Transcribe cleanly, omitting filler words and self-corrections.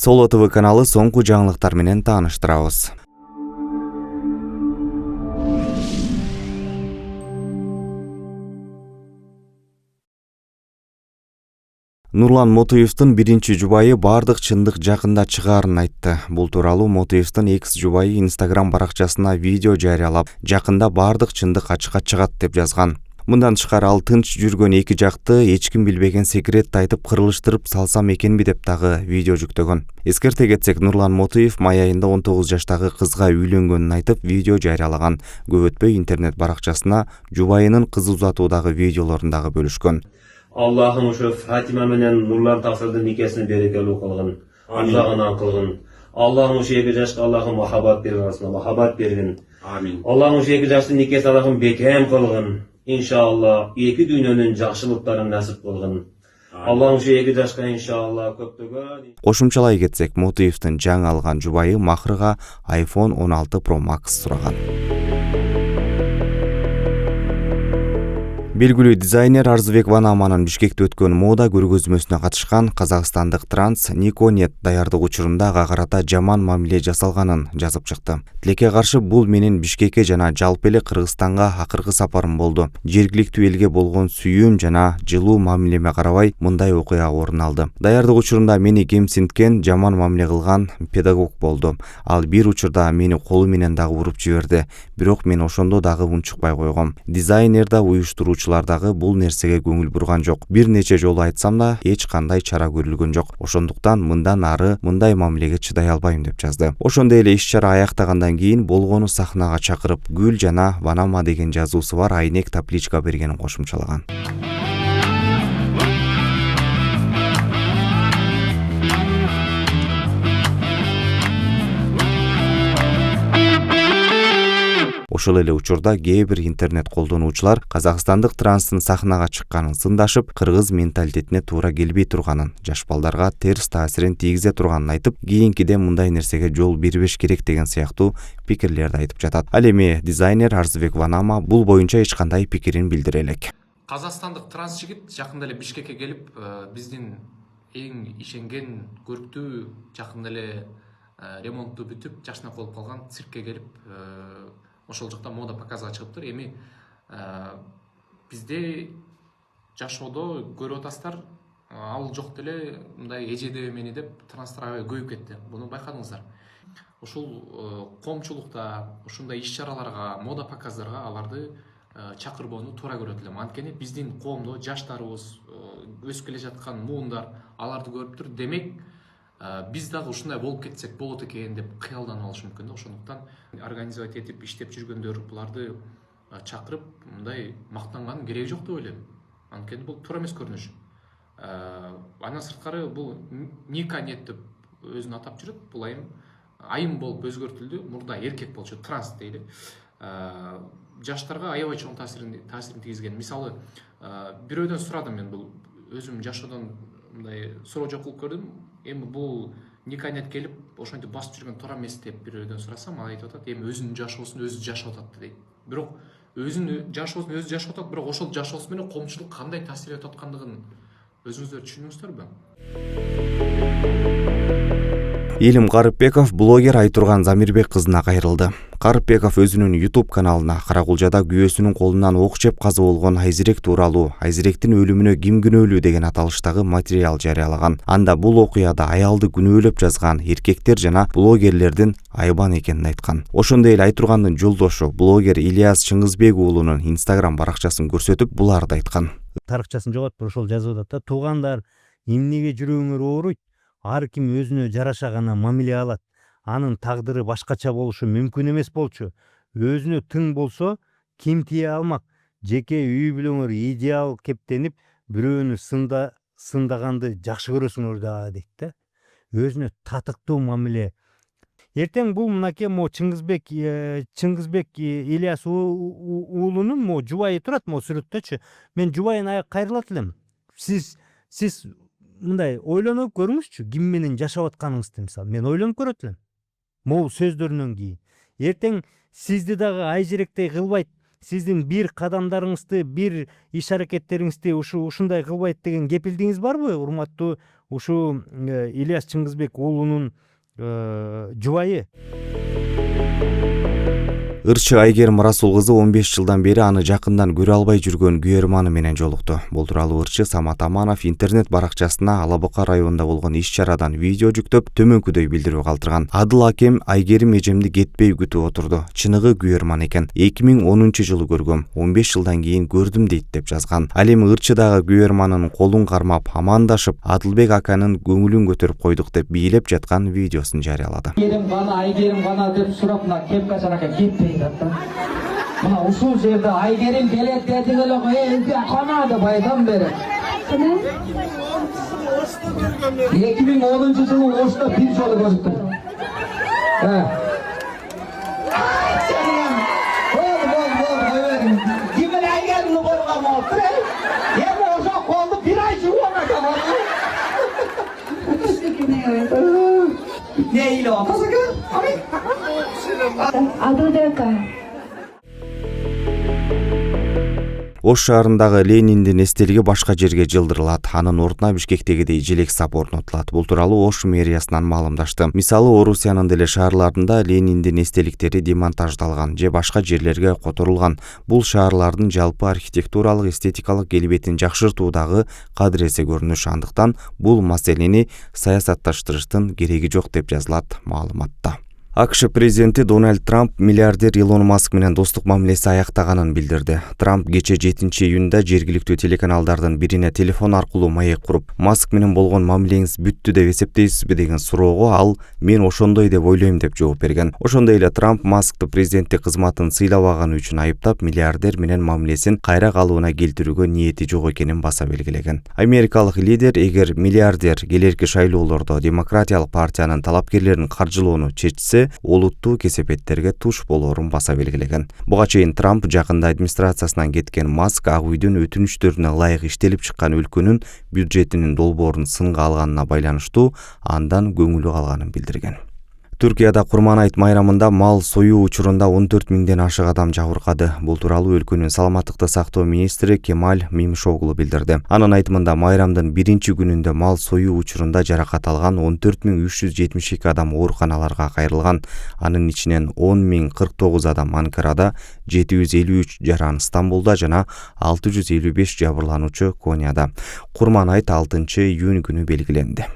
Solo TV каналы соңку жаңылыктар менен тааныштырабыз. Нурлан Мотуевдин биринчи жубайы бардык чындык жакында чыгаарын айтты. Бул тууралуу Мотуевдин экс жубайы Instagram баракчасына видео жарыялап, жакында бардык чындык ачыкка чыгат деп жазган. Мындан тышкары ал тынч жүргөн эки жакты эч ким билбеген секретти айтып кырылыштырып салсам экенби деп дагы видео жүктөгөн. Эскерте кетсек, Нурлан Мотуев май айында 19 жаштагы кызга үйлөнгөнүн айтып видео жарыялаган. Көп өтпөй интернет баракчасына жубайынын кыз узатуудагы видеолорун дагы бөлүшкөн. Allah'ım şu Fatima menen Nurlan Taqsir'din nikesini berekeli kılgın. Amcağına kılgın. Allah'ım şu iki yaşka Allah'ım muhabbat bergin arasında muhabbat bergin. Amin. Allah'ım şu iki yaşlı nikesi Allah'ım bekem kılgın. İnşallah iki dünyanın жақшылыктарын nasip kılgın. Allah'ım şu iki yaşka inşallah köptөгөн. Кошумчалай кетсек, Мотуевдин жаңы алган жубайы Махрыга iPhone 16 Pro Max сураган. Белгилүү дизайнер Арзыбек Ванаманын Бишкекте өткөн мода көргөзмөсүнө катышкан казакстандык транс Никонет даярдык учурунда ага карата жаман мамиле жасалганын жазып чыкты. Тилекке каршы бул менин Бишкекке жана жалпы эле Кыргызстанга акыркы сапарым болду. Жергиликтүү элге болгон сүйүүм жана жылуу мамилеме карабай мындай окуя орун алды. Даярдык учурунда мени кемсинткен, жаман мамиле кылган педагог болду. Ал бир учурда мени колу менен дагы уруп жиберди. Бирок мен ошондо дагы унчукпай койгом. Дизайнер да уюштуруучу дагы бул нерсеге көңүл бурган жок. Бир нече жолу айтсам да эч кандай чара көрүлгөн жок. Ошондуктан мындан ары мындай мамилеге чыдай албайм деп жазды. Ошондой эле иш-чара аяктагандан кийин болгону сахнага чакырып, Гүл жана Ванама деген жазуусу бар айнек табличка бергенин кошумчалаган. Ошол эле учурда кээ бир интернет колдонуучулар казакстандык транстын сахнага чыкканын сындашып, кыргыз менталитетине туура келбей турганын, жаш балдарга терс таасирин тийгизе турганын айтып, кийинкиде мындай нерсеге жол бербеш керек деген сыяктуу пикирлерди айтып жатат. Ал эми дизайнер Арзыбек Ванама бул боюнча эч кандай пикирин билдире элек. Казакстандык транс жигит жакында эле Бишкекке келип, биздин эң ишенген, көрктүү, жакында эле ремонтту бүтүп, жашнак болуп калган циркке келип, ошол жакта мода показга чыгыптыр. Эми бизде жашоодо көрүп атасыздар, ал жок деле мындай эжеде мени деп транстар көбөйүп кетти. Буну байкадыңыздар. Ушул коомчулукта, ушундай иш-чараларга, мода показдарга аларды чакырбоону туура көрөт элем. Анткени биздин коомдо жаштарыбыз, өсүп келе жаткан муундар аларды көрүп тур. Демек, биз дагы ушундай болуп кетсек болот экен деп кыялданып алышы мүмкүн да. Ошондуктан организовать этип иштеп жүргөндөр буларды чакырып мындай мактанганын кереги жок деп ойлойм. Анткени бул туура эмес көрүнүш. Андан сырткары бул Никонет деп өзүн атап жүрөт. Бул айым болуп өзгөртүлдү. Мурда эркек болчу, транс дейли. Жаштарга аябай чоң таасирин тийгизген. Мисалы, бирөөдөн сурадым мен, бул өзүм жашоодон мындай суроо жок кылып көрдүм. Эми бул Никонет келип, ошентип басып жүргөн туура эмес деп бирөөдөн сурасам, ал айтып атат, эми өзүнүн жашоосун өзү жашап атат дейт. Бирок өзүнүн жашоосун өзү жашап атат, бирок ошол жашоосу менен коомчулук кандай таасир этип аткандыгын өзүңүздөр түшүнүңүздарбы? Илим Карыпбеков блогер Айтурган Замирбек кызына кайрылды. Карыпбеков өзүнүн YouTube каналына Каракулжада күйөөсүнүн колунан ок жеп каза болгон Айзирек тууралуу Айзиректин өлүмүнө ким күнөөлүү деген аталыштагы материал жарыялаган. Анда бул окуяда аялды күнөөлөп жазган эркектер жана блогерлердин айбан экенин айткан. Ошондой эле Айтургандын жолдошу блогер Ильяс Чыңгызбек уулунун Instagram баракчасын көрсөтүп буларды айткан. Тарыкчасын жоготуп ошол жазып атат да, туугандар, эмнеге жүрөгүңөр ооруйт? Ар ким өзүнө жараша гана мамиле алат. Анын тагдыры башкача болушу мүмкүн эмес болчу. Өзүнө тың болсо, ким тие алмак? Жеке үй бүлөңөр идеал кептенип, бирөөнү сындаганды жакшы көрөсүңөр да дейт да. Өзүнө татыктуу мамиле. Эртең бул мынакей Чыңгызбек Ильяс уулунун жубайы турат сүрөттөчү. Мен жубайына кайрылат элем. Сиз мындай ойлонуп көрүңүзчү, ким менен жашап атканыңызды. Мисалы, мен ойлонуп көрөт элем. Могул сөздөрүнөн кийин. Эртең сизди дагы айжеректей кылбайт, сиздин бир кадамдарыңызды, бир иш аракеттериңизди ушундай кылбайт деген кепилдигиңиз барбы, урматтуу Ушу Ильяс Чыңгызбек уулунун жубайы. Ырчы Айгерим Расул кызы 15 жылдан бери аны жакындан көрө албай жүргөн күйөрманы менен жолукту. Бул тууралуу ырчы Самат Аманов интернет баракчасына Алабука районунда болгон иш-чарадан видео жүктөп төмөнкүдөй билдирүү калтырган. Адыл акем Айгерим эжемди кетпей күтүп отурду. Чыныгы күйөрман экен. 2010 жылы көргөм. 15 жылдан кийин көрдүм дейт деп жазган. Ал эми ырчыдагы күйөрманын колун кармап амандашып, Адылбек аканын көңүлүн көтөрүп койдук деп бийлеп жаткан видеосун жарыялады. Айгерим гана деп сурап мына кепкачанака кетпей мына ушул жерде Айгерим келет дедиң эле го, энди кана деп айтам бери. 2010 жылы Ошто бир жолу көрдүм. Кимин Айгеримди койгон болуптур, эми ошо колду бир ай жууп атам. Ne ile olmasa ki? Адылбек. Ош шаарындагы Лениндин эстелиги башка жерге жылдырылат. Анын ордуна Бишкектегидей желек сап орнотулат. Бул тууралуу Ош мэриясынан маалымдашты. Мисалы, Орусиянын деле шаарларында Лениндин эстеликтери демонтаждалган же башка жерлерге которулган. Бул шаарлардын жалпы архитектуралык эстетикалык келбетин жакшыртуудагы кадыресе көрүнүш. Андыктан бул маселени саясатташтырыштын кереги жок деп жазылат маалыматта. АКШ президенти Дональд Трамп миллиардер Илон Маск менен достук мамилеси аяктаганын билдирди. Трамп кече 7-июнда жергиликтүү телеканалдардын бирине телефон аркылуу маек куруп, Маск менен болгон мамилеңиз бүттү деп эсептейсизби деген суроого ал мен ошондой деп ойлойм деп жооп берген. Ошондой эле Трамп Маскты президенттик кызматын сыйлабаганы үчүн айыптап, миллиардер менен мамилесин кайра калыбына келтирүүгө ниети жок экенин баса белгилеген. Америкалык лидер эгер миллиардер келерки шайлоолордо демократиялык партиянын талапкерлерин каржылоону чечсе, олуттуу кесепеттерге туш болоорун баса белгилеген. Буга чейин Трамп жакында администрациясынан кеткен Маск Ак үйдүн өтүнүчтөрүнө ылайык иштелип чыккан өлкөнүн бюджетинин долбоорун сынга алганына байланыштуу андан көңүлү калганын билдирген. Түркияда Курман айт майрамында мал союу учурунда 14 миңден ашык адам жабыркады. Бул тууралуу өлкөнүн саламаттыкты сактоо министри Кемаль Мимишоглу билдирди. Анын айтымында майрамдын биринчи күнүндө мал союу учурунда жаракат алган 14.372 адам ооруканаларга кайрылган. Анын ичинен 10.049 адам Анкарада, 753 жаран Стамбулда жана 655 жабырлануучу Конияда. Курман айт 6 июнь күнү белгиленди.